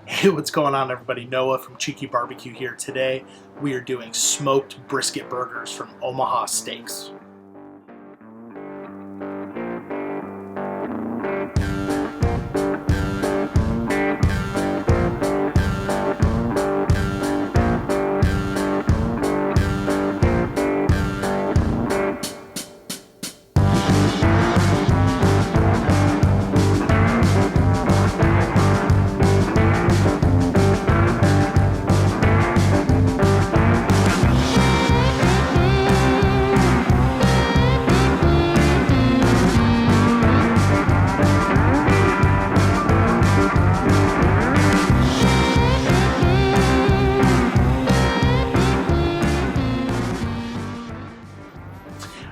Hey, what's going on, everybody? Noah from Cheeky Barbecue here. Today, we are doing smoked brisket burgers from Omaha Steaks.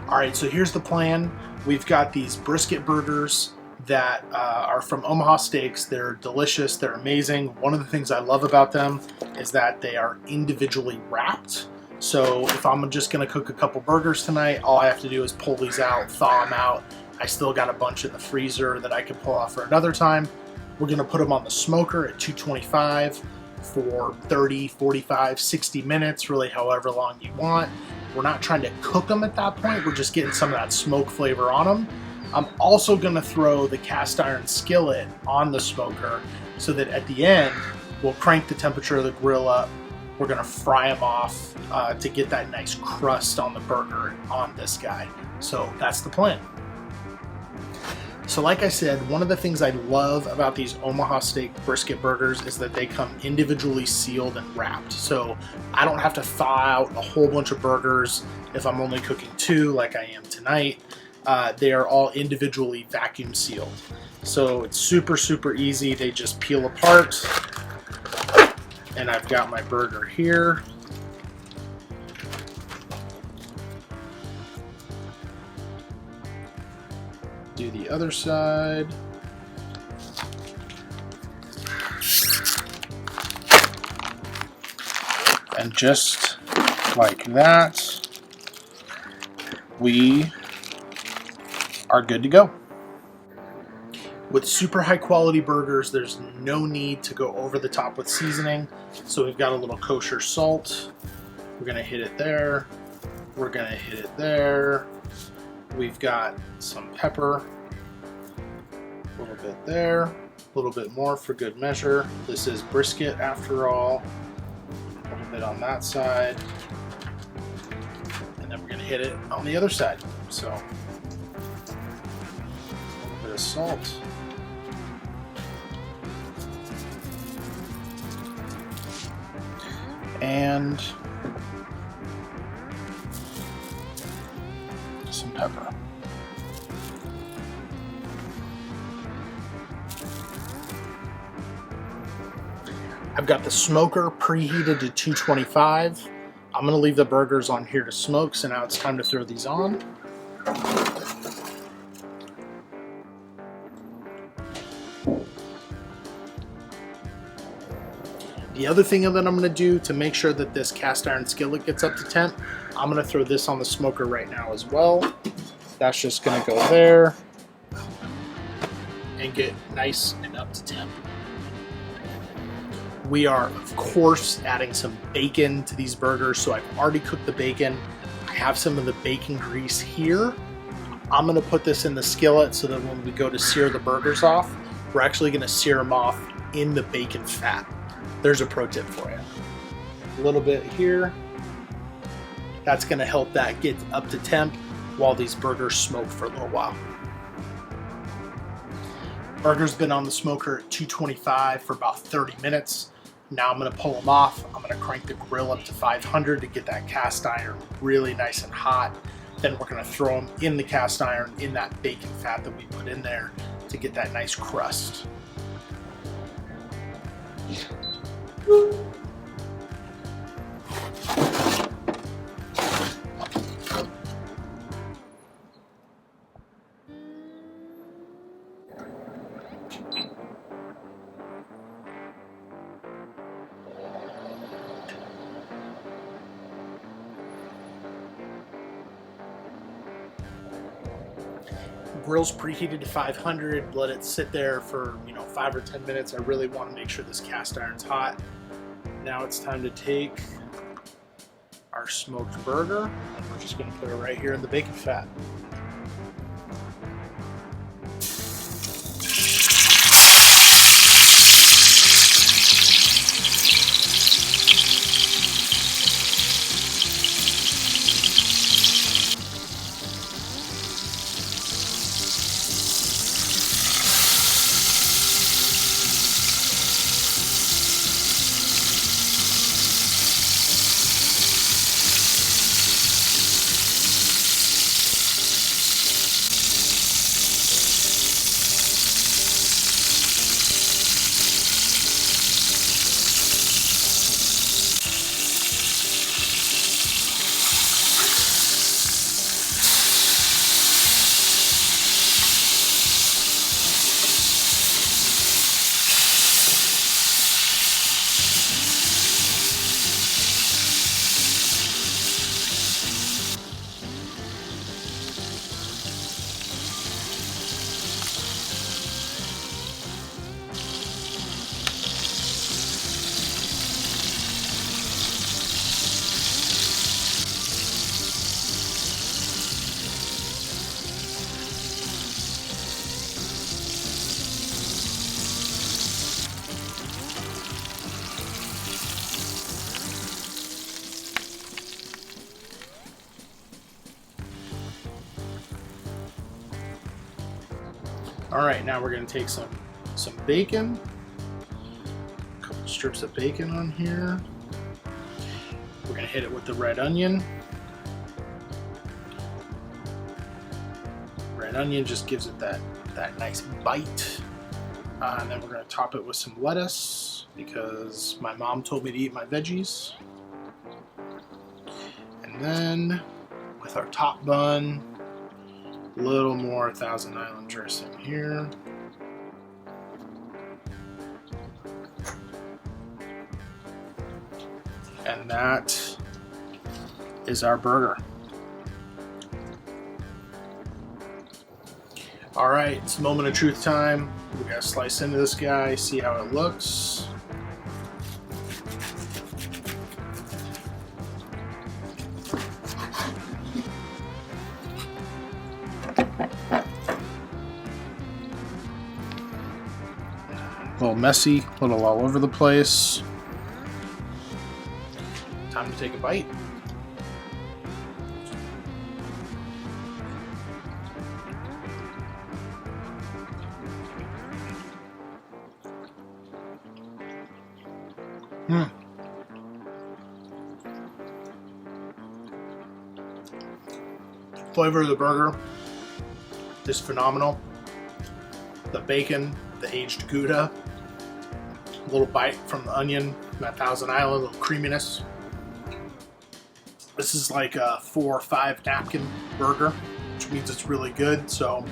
Alright, so here's the plan. We've got these brisket burgers that are from Omaha Steaks. They're delicious, they're amazing. One of the things I love about them is that they are individually wrapped. So if I'm just going to cook a couple burgers tonight, all I have to do is pull these out, thaw them out. I still got a bunch in the freezer that I can pull off for another time. We're going to put them on the smoker at 225 for 30, 45, 60 minutes, really however long you want. We're not trying to cook them at that point. We're just getting some of that smoke flavor on them. I'm also going to throw the cast iron skillet on the smoker so that at the end, we'll crank the temperature of the grill up. We're going to fry them off to get that nice crust on the burger on this guy. So that's the plan. So like I said, one of the things I love about these Omaha Steak Brisket Burgers is that they come individually sealed and wrapped. So I don't have to thaw out a whole bunch of burgers if I'm only cooking two like I am tonight. They are all individually vacuum sealed. So it's super, super easy. They just peel apart. And I've got my burger here. Do the other side. And just like that, we are good to go. With super high quality burgers, there's no need to go over the top with seasoning. So we've got a little kosher salt. We're gonna hit it there. We're gonna hit it there. We've got some pepper, a little bit there, a little bit more for good measure. This is brisket after all. A little bit on that side. And then we're gonna hit it on the other side. So, a little bit of salt. And some pepper. I've got the smoker preheated to 225. I'm going to leave the burgers on here to smoke, so now it's time to throw these on. The other thing that I'm going to do to make sure that this cast iron skillet gets up to temp, I'm going to throw this on the smoker right now as well. That's just going to go there and get nice and up to temp. We are, of course, adding some bacon to these burgers, so I've already cooked the bacon. I have some of the bacon grease here. I'm going to put this in the skillet so that when we go to sear the burgers off, we're actually going to sear them off in the bacon fat. There's a pro tip for you. A little bit here. That's going to help that get up to temp while these burgers smoke for a little while. Burger's been on the smoker at 225 for about 30 minutes. Now I'm going to pull them off. I'm going to crank the grill up to 500 to get that cast iron really nice and hot. Then we're going to throw them in the cast iron in that bacon fat that we put in there to get that nice crust. Grill's preheated to 500. Let it sit there for 5 or 10 minutes. I really want to make sure this cast iron's hot. Now it's time to take our smoked burger, and we're just going to put it right here in the bacon fat. All right, now we're going to take some bacon, a couple strips of bacon on here. We're going to hit it with the red onion. Red onion just gives it that nice bite. And then we're going to top it with some lettuce because my mom told me to eat my veggies. And then with our top bun, a little more Thousand Island dressing here. And that is our burger. All right, it's moment of truth time. We gotta slice into this guy, see how it looks. A little messy, a little all over the place. Time to take a bite. Flavor of the burger is phenomenal. The bacon, the aged Gouda, a little bite from the onion, that Thousand Island, a little creaminess. This is like a 4 or 5 napkin burger, which means it's really good. So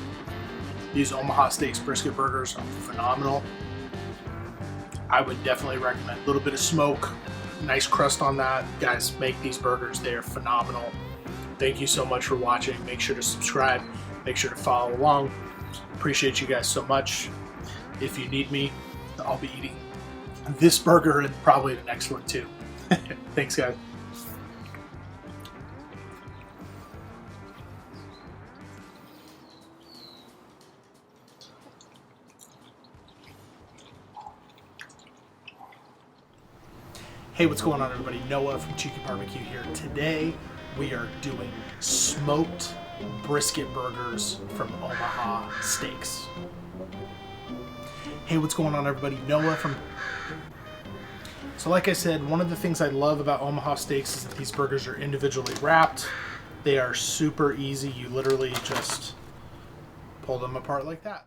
these Omaha Steaks Brisket Burgers are phenomenal. I would definitely recommend a little bit of smoke, nice crust on that. Guys, make these burgers, they are phenomenal. Thank you so much for watching. Make sure to subscribe, make sure to follow along. Appreciate you guys so much. If you need me, I'll be eating this burger and probably the next one too. Thanks, guys. Hey, what's going on, everybody? Noah from Cheeky Barbecue here. Today we are doing smoked brisket burgers from Omaha Steaks. Hey, what's going on, everybody? Noah from... So like I said, one of the things I love about Omaha Steaks is that these burgers are individually wrapped. They are super easy. You literally just pull them apart like that.